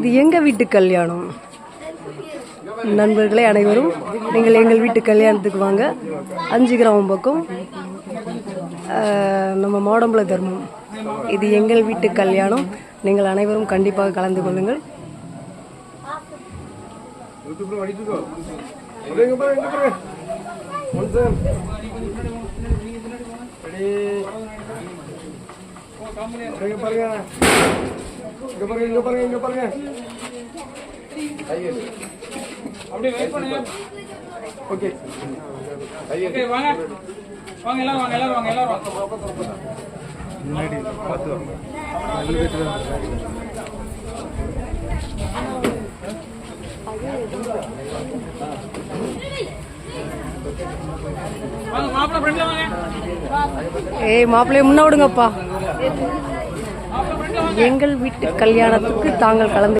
இது எங்கள் வீட்டு கல்யாணம். நண்பர்களே அனைவரும் நீங்கள் எங்கள் வீட்டு கல்யாணத்துக்கு வாங்க. 5 கிராமம் பக்கம் நம்ம மாடம்பல தர்மம். இது எங்கள் வீட்டு கல்யாணம். நீங்கள் அனைவரும் கண்டிப்பாக கலந்து கொள்ளுங்கள். அப்படியே வெயிட் பண்ணுங்க. ஓகே ஓகே வாங்க வாங்க எல்லாரும் வாங்க எல்லாரும் வாங்க எல்லாரும் வாங்க. முன்னாடி பாத்து வாங்க. வாங்க மாப்பிள்ளை ஃப்ரெண்ட்ல வாங்க. ஏய் மாப்பிள்ளைய முன்ன விடுங்கப்பா. எங்கள் வீட்டு கல்யாணத்துக்கு தாங்கள் கலந்து